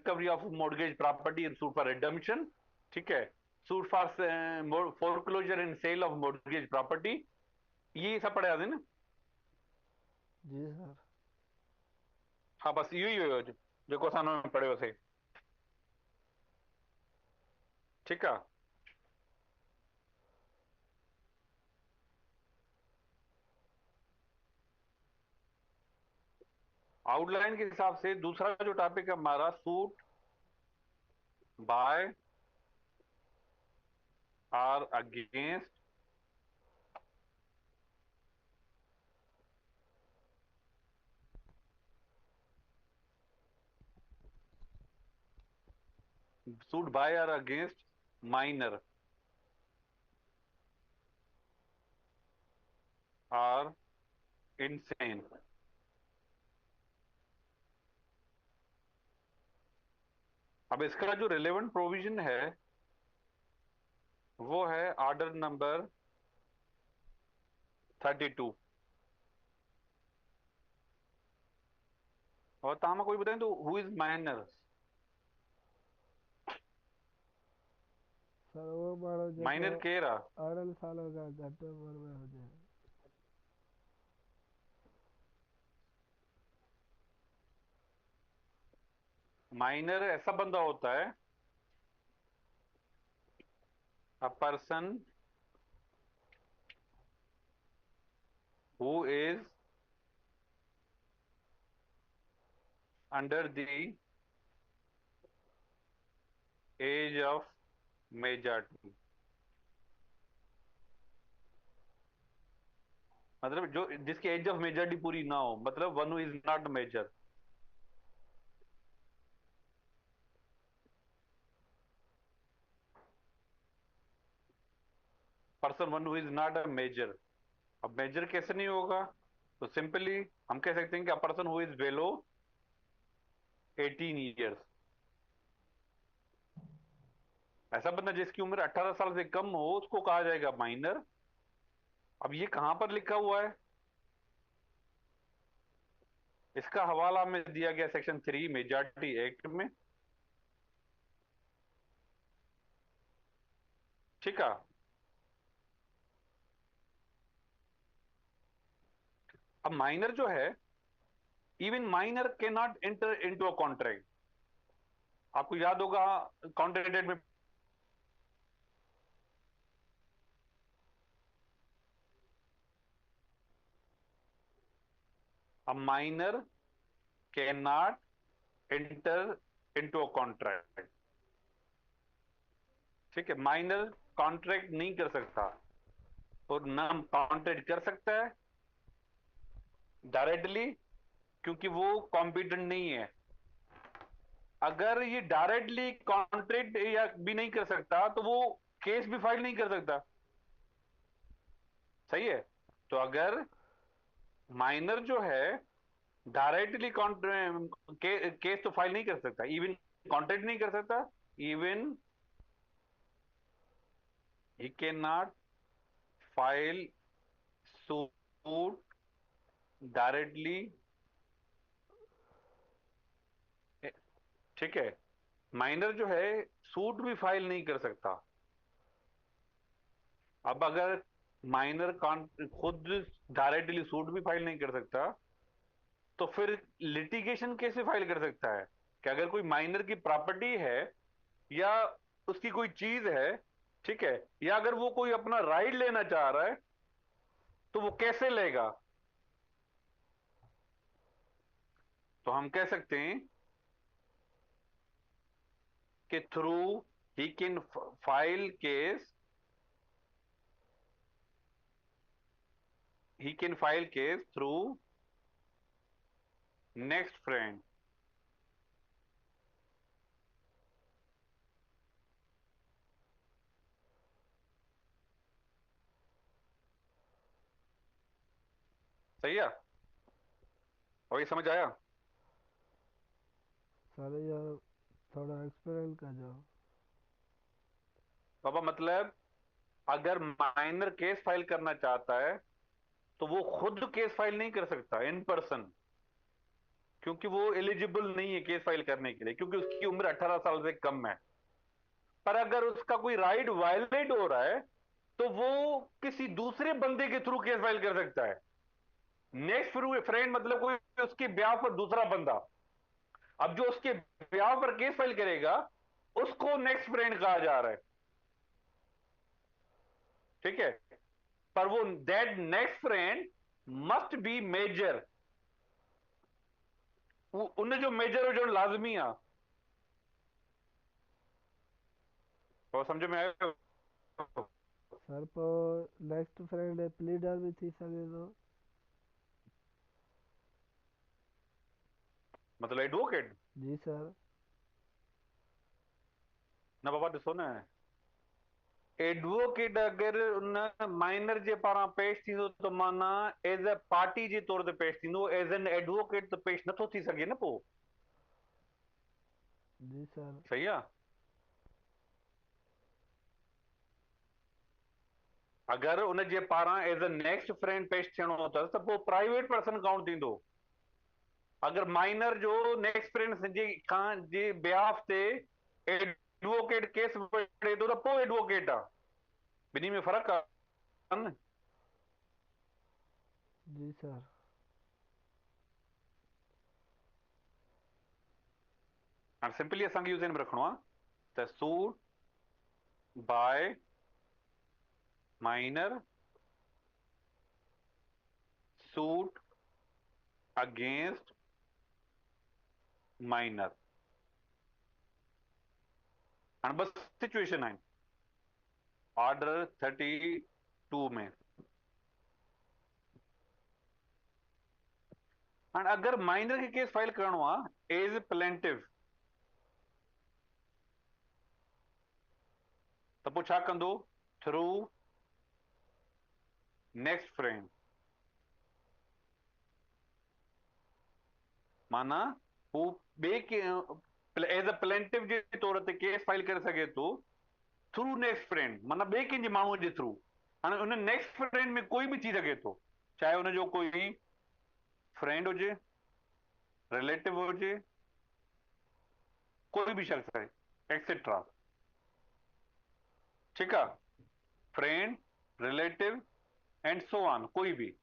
Recovery of mortgage property, suit for redemption, ठीक है, suit for foreclosure and sale of mortgage property, ये सब पढ़े आते ना। जी सर। हाँ बस यही हो जो क्वेश्चनों में पढ़े हो थे। ठीक है। आउटलाइन के हिसाब से दूसरा जो टॉपिक है हमारा, suit by or against suit by or against minor or insane. अब इसका जो रिलेवेंट प्रोविजन है वो है ऑर्डर नंबर 32। और तामा कोई बताएं तो हु इज माइनर। सर वो मानो जेको माइनर केरा। 8 सालों का घट उम्र में हो जाए। माइनर ऐसा बंदा होता है, a person who is under the age of majority. मतलब जो जिसकी एज ऑफ मेजॉरिटी पूरी ना हो, मतलब one who is not major. Person one who is not a major. अब मेजर कैसे नहीं होगा, तो सिंपली हम कह सकते हैं कि अ person who is below 18 years. ऐसा बंदा जिसकी उम्र 18 साल से कम हो उसको कहा जाएगा माइनर। अब ये कहां पर लिखा हुआ है, इसका हवाला में दिया गया सेक्शन 3 मेजॉरिटी एक्ट में। ठीक है। अब माइनर जो है, even minor can not enter into a contract. आपको याद होगा कॉन्ट्रैक्ट में, a minor can not enter into a contract. ठीक है, माइनर कॉन्ट्रैक्ट नहीं कर सकता, और ना कॉन्ट्रैक्ट कर सकता है डायरेक्टली, क्योंकि वो कॉम्पिटेंट नहीं है। अगर ये डायरेक्टली कॉन्ट्रैक्ट या भी नहीं कर सकता तो वो केस भी फाइल नहीं कर सकता। सही है। तो अगर माइनर जो है डायरेक्टली केस तो फाइल नहीं कर सकता, इवन कॉन्ट्रैक्ट नहीं कर सकता, even he can not file suit directly. ठीक है, माइनर जो है सूट भी फाइल नहीं कर सकता। अब अगर माइनर खुद डायरेक्टली सूट भी फाइल नहीं कर सकता, तो फिर लिटिगेशन कैसे फाइल कर सकता है, कि अगर कोई माइनर की प्रॉपर्टी है या उसकी कोई चीज है, ठीक है, या अगर वो कोई अपना राइट लेना चाह रहा है तो वो कैसे लेगा। तो हम कह सकते हैं कि through he can file case, he can file case through next friend. सही है। और ये समझ आया। सर यार थोड़ा एक्सपेरिमेंट कर जाओ। बाबा मतलब अगर माइनर केस फाइल करना चाहता है तो वो खुद केस फाइल नहीं कर सकता इन पर्सन। क्योंकि वो एलिजिबल नहीं है केस फाइल करने के लिए, क्योंकि उसकी उम्र 18 साल से कम है। पर अगर उसका कोई राइट वायलेट हो रहा है तो वो किसी दूसरे बंदे के थ्रू केस फाइल कर सकता है। नेक्स्ट फ्रेंड मतलब कोई उसके ब्याह पर दूसरा बंदा। अब जो उसके ब्याह पर केस फाइल करेगा उसको नेक्स्ट फ्रेंड कहा जा रहा है। ठीक है। पर वो that next friend must be major. उन्हें जो मेजर हो जो लाजमी आ। और समझ में आया? सर पोइ नेक्स्ट फ्रेंड प्लीडर बि थी सघे थो। मतलब एडवोकेट। जी सर। न बाबा ॾिसो न, एडवोकेट अगर उन माइनर जे पारां पेश थींदो त माना एज अ पार्टी जे तौर ते पेश थींदो, एज एन एडवोकेट त पेश नथो थी सघे न पोइ। जी सर। सही आहे। अगर उन जे पारां एज अ नेक्स्ट फ्रेंड पेश थियणो अथसि त पोइ प्राइवेट पर्सन काउंट थींदो। अगर माइनर जो नेक्स्ट फ्रेंड जे खां जे बिहाफ ते एडवोकेट केस पढ़े थो त पोइ एडवोकेट आहे। ॿिन्ही में फ़र्क़ु आहे न। जी सर। हाणे सिंपली असांखे यूज़ में रखिणो आहे त suit by minor, suit against minor. हाणे बस सिचुएशन आहिनि ऑर्डर 32 में। हाणे अगरि माइनर खे केस फाइल करणो आहे एज प्लेंटिव त पोइ छा कंदो? Through next friend. माना हू ॿिए के एज अ प्लेंटिव जे तौर ते केस फाइल करे सघे थो थ्रू नेक्स्ट फ्रेंड, माना ॿिए कंहिंजे माण्हूअ जे थ्रू। हाणे उन नेक्स्ट फ्रेंड में कोई बि थी सघे थो, चाहे हुनजो कोई फ्रेंड हुजे, रिलेटिव हुजे, कोई भी शख्स है, एक्सेट्रा। ठीक है। Friend, relative and so on, कोई भी।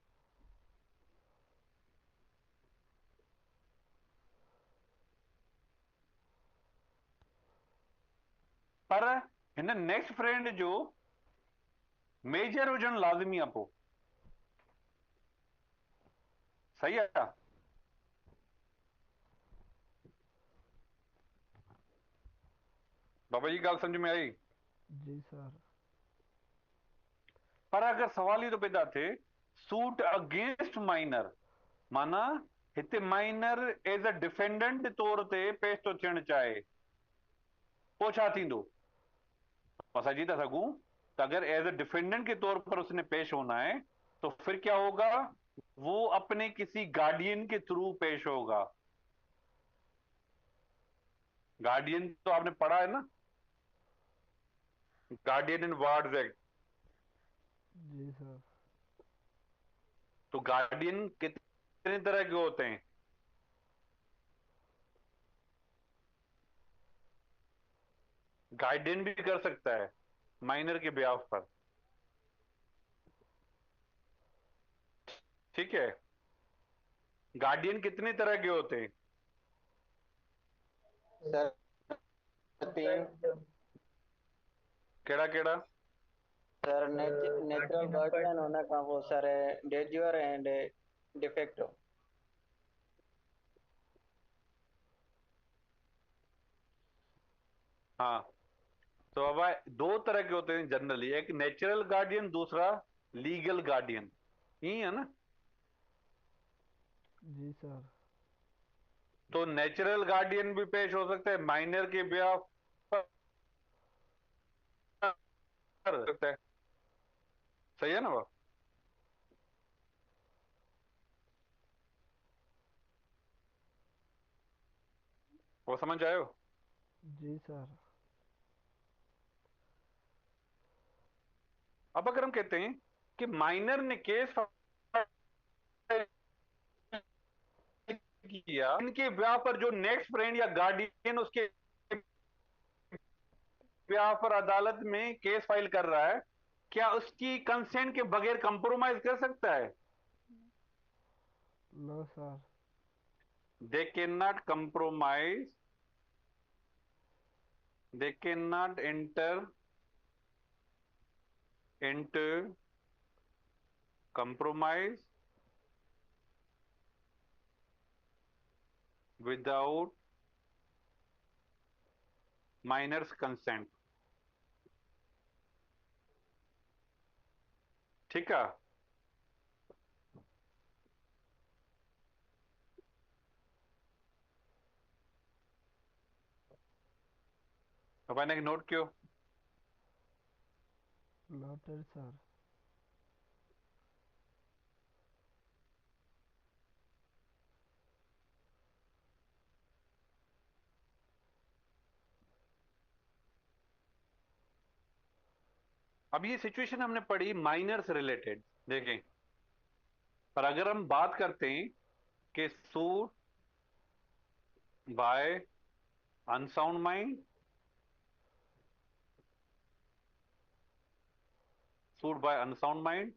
पर हिन नेक्स्ट फ्रेंड जो मेजर हुजणु लाज़मी आहे पोइ। सही आहे। बाबा जी ॻाल्हि सम्झ में आई? जी सर। पर अगर सवाल ई थो पैदा थिए सूट अगेंस्ट माइनर, माना हिते माइनर एज अ डिफेंडेंट तौर ते पेश थो थियणु चाहे, पोइ छा थींदो? असां जी था सघूं तो अगर एज ए डिफेंडेंट के तौर पर उसने पेश होना है तो फिर क्या होगा? वो अपने किसी गार्डियन के थ्रू पेश होगा। गार्डियन तो आपने पढ़ा है ना, गार्डियन एंड वार्ड्स एक्ट। जी सर। तो गार्डियन कितने तरह के होते हैं? गार्डियन भी कर सकता है माइनर के ब्याह पर। ठीक है। गार्डियन कितने तरह के होते हैं? सर 3। केड़ा केड़ा? सर नेचुरल गार्डियन होने का वो सर डेज्यूर एंड डिफेक्टो। हाँ, तो अब दो तरह के होते हैं जनरली, एक नेचुरल गार्डियन, दूसरा लीगल गार्डियन। यही है ना? जी सर। तो नेचुरल गार्डियन भी पेश हो सकता है माइनर के ब्याह पर सकता है। सही है ना वो? समझ आयो? जी सर। अब अगर हम कहते हैं कि माइनर ने केस किया, इनके ब्याह पर जो नेक्स्ट फ्रेंड या गार्डियन उसके ब्याह पर अदालत में केस फाइल कर रहा है, क्या उसकी कंसेंट के बगैर कंप्रोमाइज कर सकता है? No sir. दे कैन नॉट कंप्रोमाइज, they cannot enter into compromise without minor's consent. ठीक है? अब मैंने नोट क्यों? Noted sir. अब ये सिचुएशन हमने पढ़ी माइनर से रिलेटेड, देखें। पर अगर हम बात करते हैं कि suit by unsound mind, suit by unsound mind,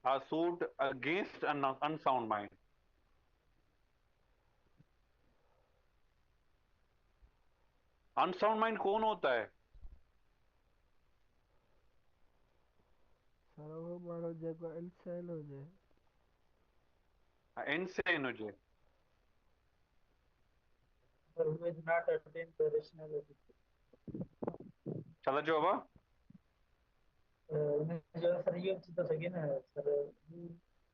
suit against unsound mind, unsound mind कौन होता है? सर वो मानो जेको इंसान हो जाए। इनसेन हो जाए। Sir, who is not attain the rationality. चलो जो अब उन्हें जो सर ये चीज तो सही ना sir, who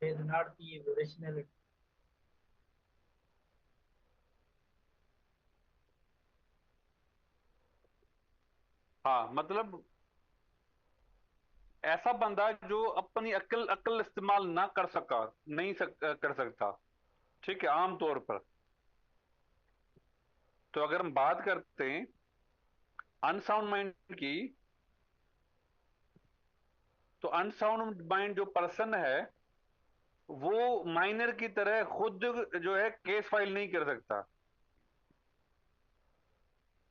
is not the rationality. हाँ, मतलब ऐसा बंदा जो अपनी अक्ल अक्ल इस्तेमाल ना कर सका, कर सकता। ठीक है, आमतौर पर। तो अगर हम बात करते हैं अनसाउंड माइंड की, तो अनसाउंड माइंड जो पर्सन है वो माइनर की तरह खुद जो है केस फाइल नहीं कर सकता।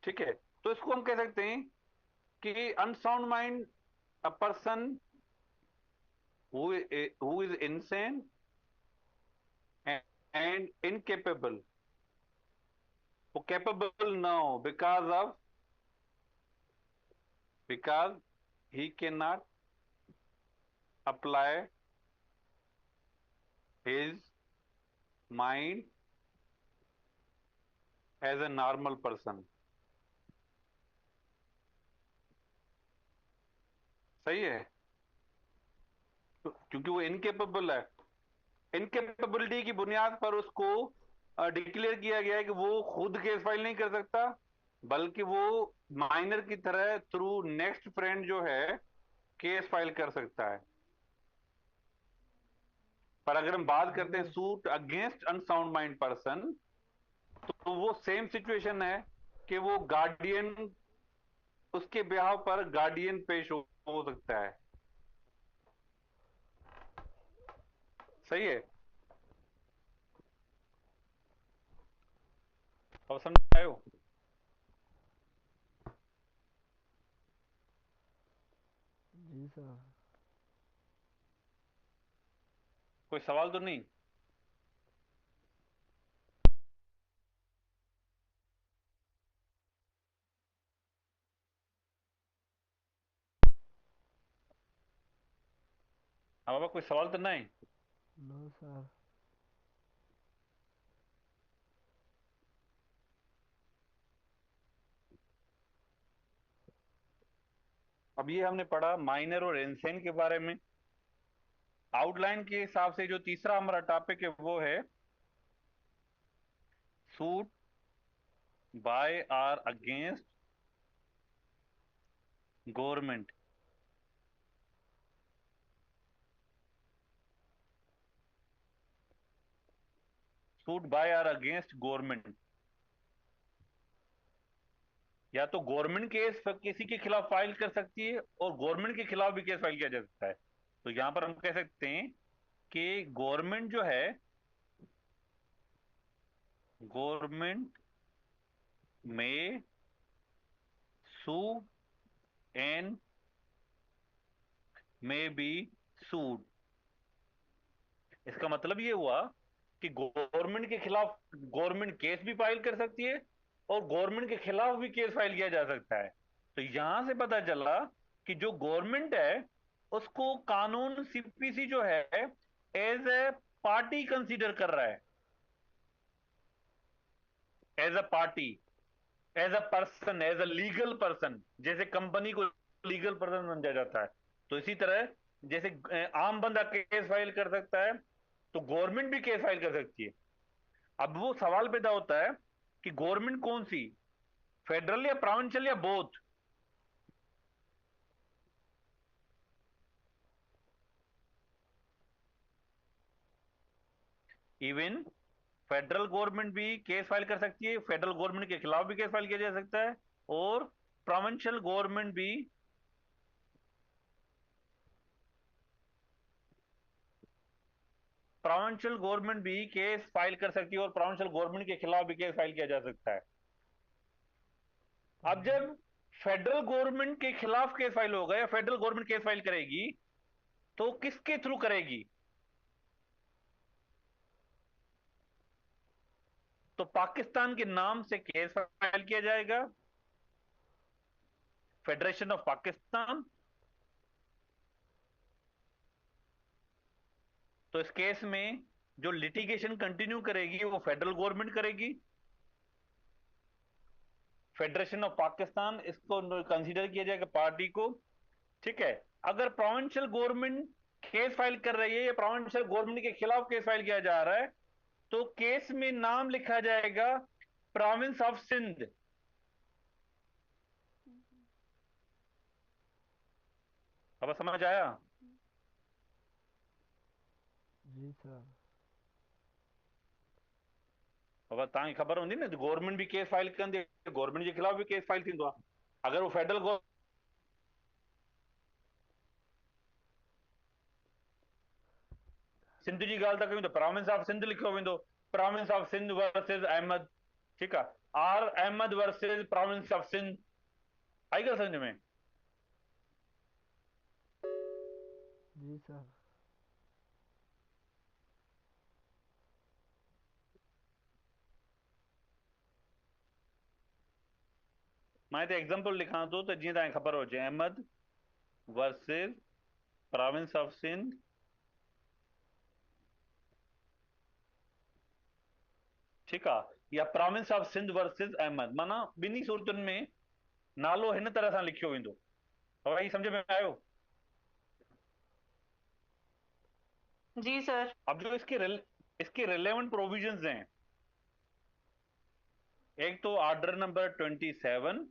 ठीक है, तो इसको हम कह सकते हैं कि unsound mind a person who is insane and incapable, वो कैपेबल ना हो because he cannot apply his mind as a normal person। सही है? क्योंकि वो इनकेपेबल है। इनकेपेबिलिटी की बुनियाद पर उसको डिक्लेयर किया गया है कि वो खुद केस फाइल नहीं कर सकता, बल्कि वो माइनर की तरह थ्रू नेक्स्ट फ्रेंड जो है केस फाइल कर सकता है। पर अगर हम बात करते हैं suit against unsound mind person, तो वो सेम सिचुएशन है कि वो गार्डियन, उसके ब्याह पर गार्डियन पेश हो सकता है। सही है? अब समझ आए हो? जी सर। कोई सवाल तो नहीं? हाँ बाबा, कोई सवाल तो नहीं? No sir. अब ये हमने पढ़ा माइनर और इनसेन के बारे में। आउटलाइन के हिसाब से जो तीसरा हमारा टॉपिक है वो है suit by or against government. Suit by or against government, या तो गवर्नमेंट केस किसी के खिलाफ फाइल कर सकती है और गवर्नमेंट के खिलाफ भी केस फाइल किया जा सकता है। तो यहां पर हम कह सकते हैं कि गवर्नमेंट जो है गवर्नमेंट में सू एंड मे बी सूड। इसका मतलब ये हुआ कि गवर्नमेंट के खिलाफ गवर्नमेंट केस भी फाइल कर सकती है और गवर्नमेंट के खिलाफ भी केस फाइल किया जा सकता है। तो यहां से पता चला कि जो गवर्नमेंट है उसको कानून सीपीसी जो है एज ए पार्टी कंसीडर कर रहा है, as a party, as a person, as a legal person. जैसे कंपनी को लीगल पर्सन समझा जाता है, तो इसी तरह जैसे आम बंदा केस फाइल कर सकता है तो गवर्नमेंट भी केस फाइल कर सकती है। अब वो सवाल पैदा होता है कि गवर्नमेंट कौन सी, फेडरल या प्रोविंशियल या बोथ। इवन फेडरल गवर्नमेंट भी केस फाइल कर सकती है, फेडरल गवर्नमेंट के खिलाफ भी केस फाइल किया जा सकता है, और प्रोविंशियल गवर्नमेंट भी केस फाइल कर सकती है और प्रोविंशियल गवर्नमेंट के खिलाफ भी केस फाइल किया जा सकता है। अब जब फेडरल गवर्नमेंट के खिलाफ केस फाइल होगा या फेडरल गवर्नमेंट केस फाइल करेगी तो किसके थ्रू करेगी? तो पाकिस्तान के नाम से केस फाइल किया जाएगा, फेडरेशन ऑफ पाकिस्तान। तो इस केस में जो लिटिगेशन कंटिन्यू करेगी वो फेडरल गवर्नमेंट करेगी। फेडरेशन ऑफ पाकिस्तान इसको कंसीडर किया जाएगा पार्टी को, ठीक है। अगर प्रोविंशियल गवर्नमेंट केस फाइल कर रही है या प्रोविंशियल गवर्नमेंट के खिलाफ केस फाइल किया जा रहा है तो केस में नाम लिखा जाएगा प्रोविंस ऑफ सिंध। अब समझ आया? जी सर। अब तव्हांखे ख़बर हूंदी न, गवर्नमेंट भी केस फाइल कंदी, गवर्नमेंट के खिलाफ भी केस फाइल थींदो आहे। अगर वो फेडरल सिंध जी ॻाल्हि था कयूं त प्रोविंस ऑफ सिंध लिखियो वेंदो, province of Sindh versus Ahmad, ठीकु आहे, or Ahmad versus province of Sindh. आई ॻाल्हि समझ में? जी सर। मां हिते एग्जाम्पल लिखां थो त जीअं तव्हांखे ख़बर हुजे, Ahmad versus province of Sindh, ठीकु आहे, या province of Sindh versus Ahmad, माना ॿिन्ही सूरतुनि में नालो हिन तरह सां लिखियो वेंदो। भाई समझ में आयो? जी सर। अब जो इसके रिलेवेंट प्रोविजंस हैं, एक तो ऑर्डर नंबर 27,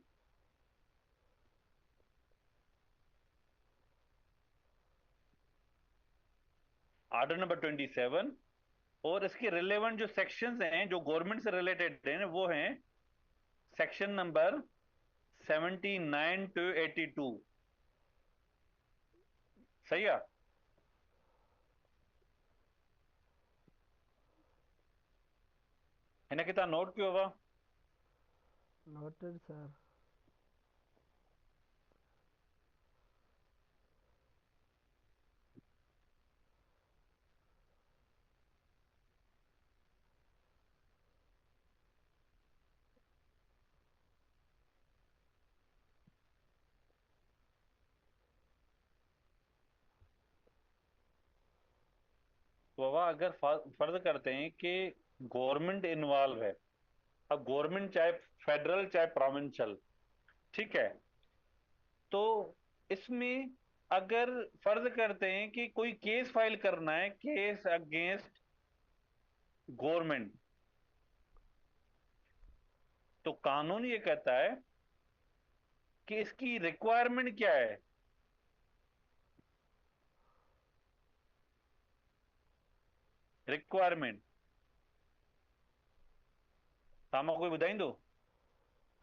ऑर्डर नंबर 27, और इसके रिलेवेंट जो सेक्शंस हैं जो गवर्नमेंट से रिलेटेड हैं वो हैं सेक्शन नंबर 79 टू 82। सही है? हिन खे तव्हां नोट कयो हुआ? Noted sir. तो बाबा अगर फर्ज करते हैं कि गवर्नमेंट इन्वॉल्व है, अब गवर्नमेंट चाहे फेडरल चाहे प्रोविंशियल, ठीक है, तो इसमें अगर फर्ज करते हैं कि कोई केस फाइल करना है, केस अगेंस्ट गवर्नमेंट, तो कानून ये कहता है कि इसकी रिक्वायरमेंट क्या है। रिक्वायरमेंट तव्हां कोई ॿुधाईंदो?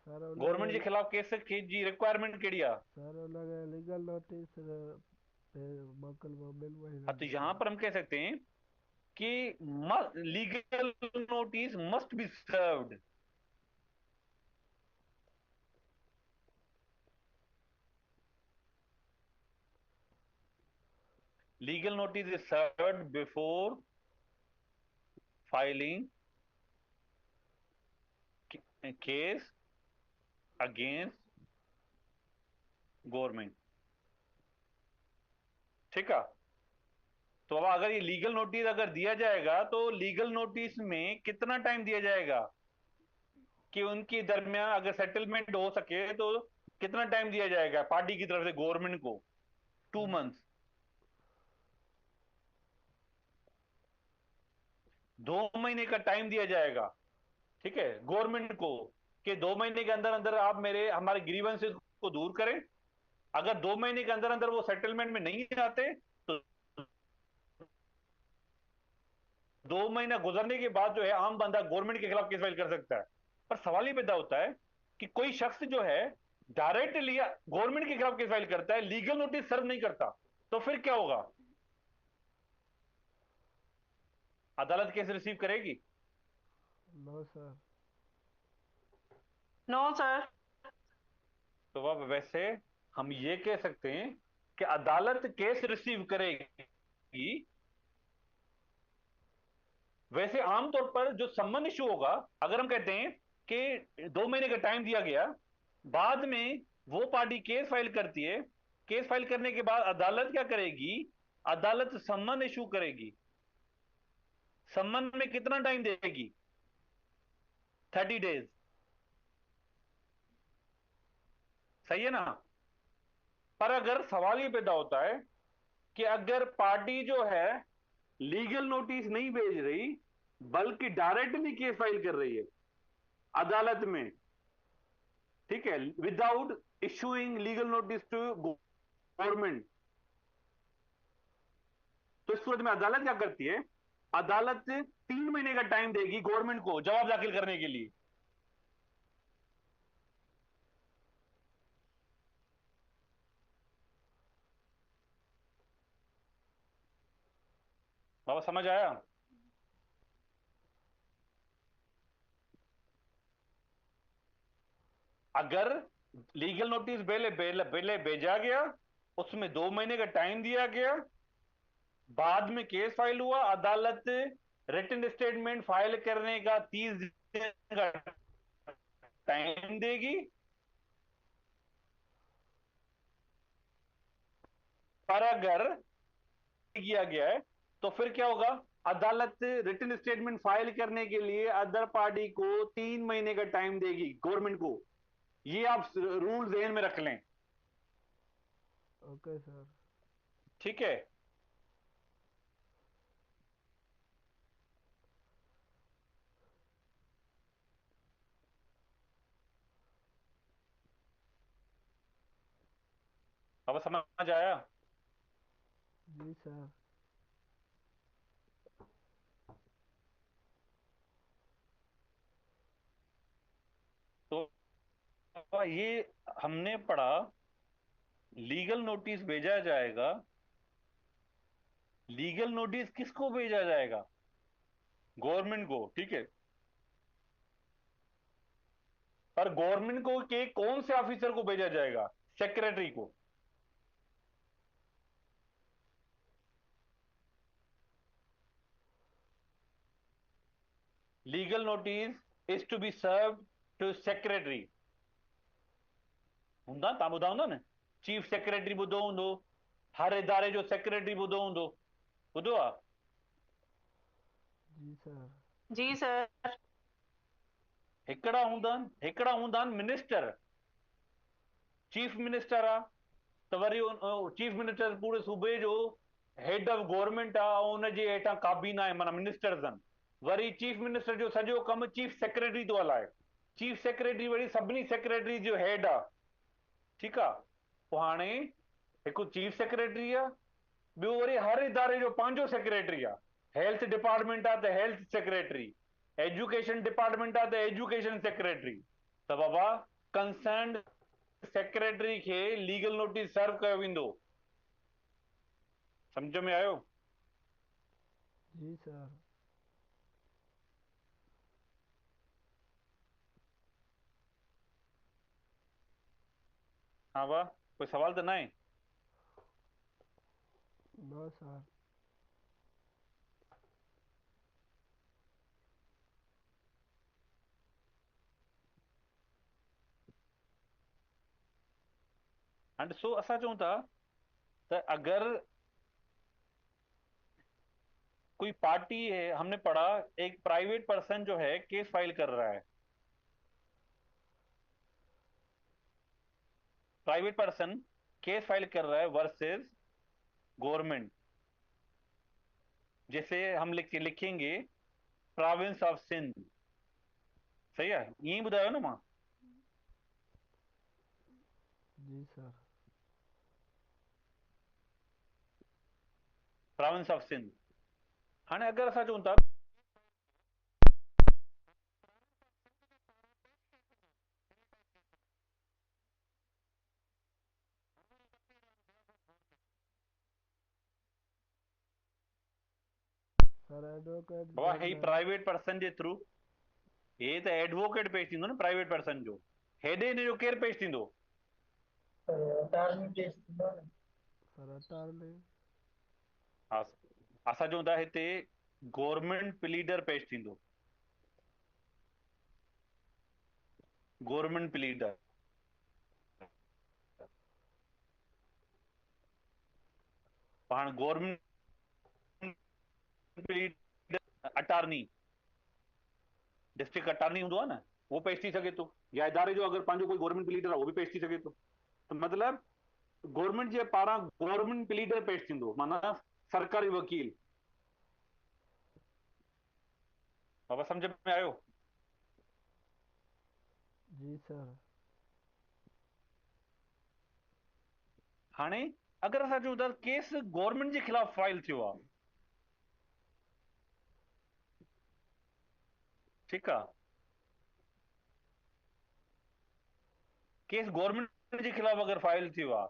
सर गवर्नमेंट जे खिलाफ केस जी रिक्वायरमेंट कहिड़ी आहे? सर उनखे लीगल नोटिस पे मोकिलिबो मिलबो हाँ, तो हिननि यहां पर हम कह सकते हैं कि legal notice must be served. Legal notice is served before filing case against government. ठीक है। तो अब अगर ये लीगल नोटिस अगर दिया जाएगा तो लीगल नोटिस में कितना टाइम दिया जाएगा कि उनके दरमियान अगर सेटलमेंट हो सके तो कितना टाइम दिया जाएगा पार्टी की तरफ से गवर्नमेंट को? 2 मंथ्स। 2 महीने का टाइम दिया जाएगा, ठीक है, गवर्नमेंट को, कि 2 महीने के अंदर अंदर आप हमारे ग्रीवेंसेस को दूर करें। अगर 2 महीने के अंदर अंदर वो सेटलमेंट में नहीं आते तो 2 महीना गुजरने के बाद जो है आम बंदा गवर्नमेंट के खिलाफ केस फाइल कर सकता है। पर सवाल ये पैदा होता है कि कोई शख्स जो है डायरेक्टली गवर्नमेंट के खिलाफ केस फाइल करता है, लीगल नोटिस सर्व नहीं करता, तो फिर क्या होगा? अदालत केस रिसीव करेगी? No sir. No sir. तो अब वैसे हम ये कह सकते हैं कि अदालत केस रिसीव करेगी। वैसे आमतौर पर जो सम्मन इशू होगा, अगर हम कहते हैं कि 2 महीने का टाइम दिया गया, बाद में वो पार्टी केस फाइल करती है, केस फाइल करने के बाद अदालत क्या करेगी? अदालत सम्मन इशू करेगी। सम्मन में कितना टाइम देगी? 30 डेज। सही है ना? पर अगर सवाल ये पैदा होता है कि अगर पार्टी जो है लीगल नोटिस नहीं भेज रही बल्कि डायरेक्टली केस फाइल कर रही है अदालत में, ठीक है, without issuing legal notice to government, तो इस सूरत में अदालत क्या करती है? अदालत 3 महीने का टाइम देगी गवर्नमेंट को जवाब दाखिल करने के लिए। बाबा समझ आया? अगर लीगल नोटिस पहले भेजा गया, उसमें 2 महीने का टाइम दिया गया, बाद में केस फाइल हुआ, अदालत रिटन स्टेटमेंट फाइल करने का 30 दिन का टाइम देगी। पर अगर किया गया है तो फिर क्या होगा? अदालत रिटन स्टेटमेंट फाइल करने के लिए अदर पार्टी को 3 महीने का टाइम देगी गवर्नमेंट को। ये आप रूल ज़हन में रख लें। Okay sir. ठीक है। अब समझ आया? जी सर। तो ये हमने पढ़ा, लीगल नोटिस भेजा जाएगा। लीगल नोटिस किसको भेजा जाएगा? गवर्नमेंट को, ठीक है। पर गवर्नमेंट को के कौन से ऑफिसर को भेजा जाएगा? सेक्रेटरी को। Legal notice is to be serve to secretary. हूंदा तव्हां ॿुधा हूंदा न, चीफ सेक्रेटरी ॿुधो हूंदो, हर इदारे जो सेक्रेटरी ॿुधो हूंदो, ॿुधो आहे? जी सर। जी सर। हिकिड़ा हूंदा आहिनि मिनिस्टर। चीफ मिनिस्टर आहे त वरी चीफ मिनिस्टर पूरे सूबे जो हेड ऑफ गवर्नमेंट आहे ऐं उनजे हेठां काबीना आहे, माना मिनिस्टर्स आहिनि। वरी चीफ मिनिस्टर जो सॼो कमु चीफ सेक्रेटरी थो हलाए। चीफ सेक्रेटरी वरी सभिनी सेक्रेटरी जो हेड आहे। ठीकु आहे। पोइ हाणे हिकु चीफ सेक्रेटरी आहे, ॿियो वरी हर इदारे जो पंहिंजो सेक्रेटरी आहे। हेल्थ डिपार्टमेंट आहे त हेल्थ सेक्रेटरी, एजुकेशन डिपार्टमेंट आहे त एजुकेशन सेक्रेटरी। त बाबा कंसर्न सेक्रेटरी खे लीगल नोटिस सर्व कयो वेंदो। सम्झ में आयो? जी सर। हाँ वाह, कोई सवाल तो नहीं? No sir. एंड सो असा चऊं था त अगर कोई पार्टी है, हमने पढ़ा एक प्राइवेट पर्सन जो है केस फाइल कर रहा है, प्राइवेट पर्सन केस फाइल कर रहा है वर्सेस गवर्नमेंट। जैसे हम लिखेंगे प्रोविंस ऑफ सिंध। सही है, यही ॿुधायो न मां? जी सर। Province of Sindh. हाणे अगर असां चऊं था सर एडवोकेट बाबा हे जनरल। प्राइवेट पर्सन जे थ्रू, हे त एडवोकेट पेश थींदो न प्राइवेट पर्सन जो, हेॾे हिन जो केरु पेश थींदो? अटारनी पेश थींदो न। Sir attorney. हा, असां चऊं था हिते गवर्नमेंट प्लीडर पेश थींदो, गवर्नमेंट प्लीडर। पाण government pleader attorney, district attorney हूंदो आहे न, उहो पेश थी सघे थो, या इदारे जो अगर पंहिंजो कोई गवर्नमेंट प्लीडर आहे उहो बि पेश थी सघे थो। त मतलब गवर्नमेंट जे पारां गवर्नमेंट प्लीडर पेश थींदो, माना सरकारी वकील। बाबा सम्झ में आयो? जी सर। हाणे अगर असां चऊं था केस गवर्नमेंट जे खिलाफ़ फाइल थियो आहे, ठीकु आहे, केस गवर्नमेंट के खिलाफ अगर फाइल थियो आहे,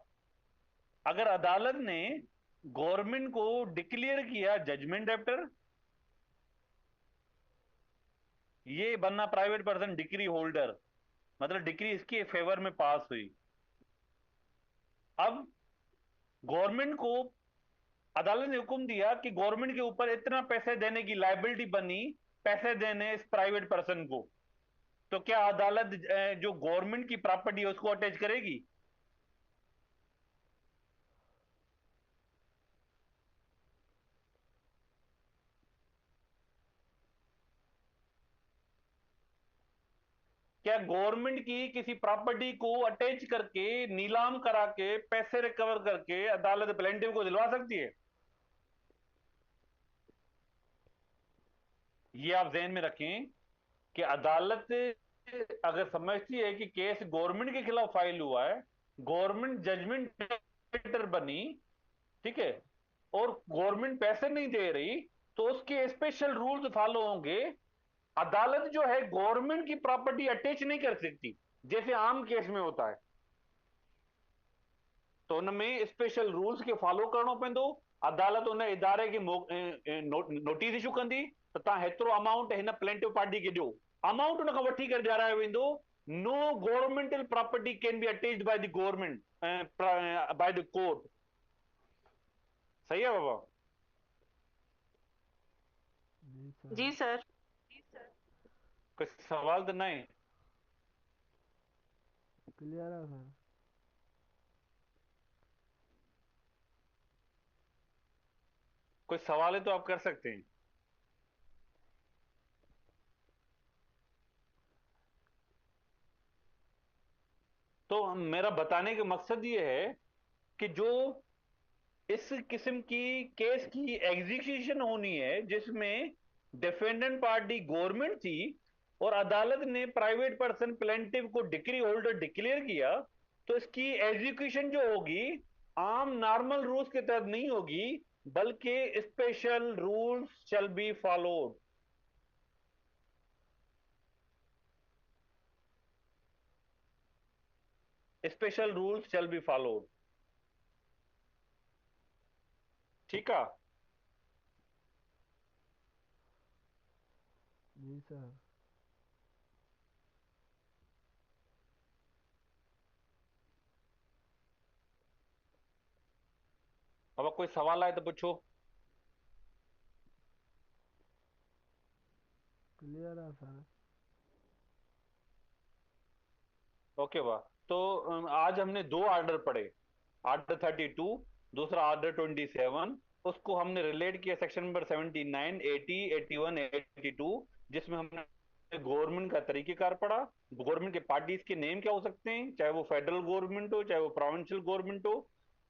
अगर अदालत ने गवर्नमेंट को डिक्लेयर किया जजमेंट डेप्टर, ये बनना प्राइवेट पर्सन डिक्री होल्डर, मतलब डिक्री इसके फेवर में पास हुई। अब गवर्नमेंट को अदालत ने हुक्म दिया कि गवर्नमेंट के ऊपर इतना पैसे देने की लाइबिलिटी बनी, पैसे देने इस प्राइवेट पर्सन को, तो क्या अदालत जो गवर्नमेंट की प्रॉपर्टी है उसको अटैच करेगी? क्या गवर्नमेंट की किसी प्रॉपर्टी को अटैच करके, नीलाम करा के, पैसे रिकवर करके अदालत प्लेंटिफ को दिलवा सकती है? ये आप जहन में रखें कि अदालत अगर समझती है कि केस गवर्नमेंट के खिलाफ फाइल हुआ है, गवर्नमेंट जजमेंट लेटर बनी, ठीक है, और गवर्नमेंट पैसे नहीं दे रही, तो उसके स्पेशल रूल्स फॉलो होंगे। अदालत जो है गवर्नमेंट की प्रॉपर्टी अटैच नहीं कर सकती, जैसे आम केस में होता है। तो उनमें स्पेशल रूल्स खे फॉलो करणो पवंदो। अदालत उन इदारे खे नोटिस इशू कंदी त तव्हां हेतिरो अमाउंट हिन प्लेंटिव पार्टी खे ॾियो, अमाउंट उन खां वठी करे ॾियारायो वेंदो। No governmental property can be attached by the government by the court. सही है बाबा? जी सर। जी सर। कोई सवाल तो नहीं? क्लियर है सर। कोई सवाल है तो आप कर सकते हैं। तो मेरा बताने का मकसद ये है कि जो इस किस्म की केस की एग्जीक्यूशन होनी है, जिसमें डिफेंडेंट पार्टी गवर्नमेंट थी और अदालत ने प्राइवेट पर्सन प्लेंटिव को डिक्री होल्डर डिक्लेयर किया, तो इसकी एग्जीक्यूशन जो होगी आम नॉर्मल रूल्स के तहत नहीं होगी, बल्कि special rules shall be followed. Special rules shall be followed. ठीक है? जी सर। अब कोई सवाल आए तो पूछो। क्लियर है सर। ओके वाह। तो आज हमने दो ऑर्डर पढ़े, ऑर्डर 32, दूसरा ऑर्डर 27। उसको हमने रिलेट किया सेक्शन नंबर 79, 80, 81, 82, जिसमें हमने गवर्नमेंट का तरीकेकार पढ़ा। गवर्नमेंट के पार्टीज के नेम क्या हो सकते हैं, चाहे वो फेडरल गवर्नमेंट हो चाहे वो प्रोविंशियल गवर्नमेंट हो।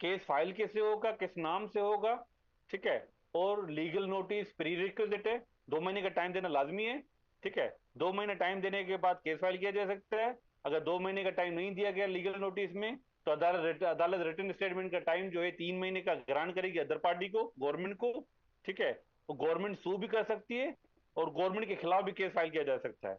केस फाइल कैसे होगा, किस नाम से होगा, ठीक है। और लीगल नोटिस प्री रिक्विजिट है, 2 महीने का टाइम देना लाजमी है, ठीक है। 2 महीने टाइम देने के बाद केस फाइल किया जा सकता है। अगर 2 महीने का टाइम नहीं दिया गया लीगल नोटिस में, तो अदालत रिटन स्टेटमेंट का टाइम जो है 3 महीने का ग्रांट करेगी अदर पार्टी को, गवर्नमेंट को, ठीक है। तो गवर्नमेंट सू भी कर सकती है और गवर्नमेंट के खिलाफ भी केस फाइल किया जा सकता है।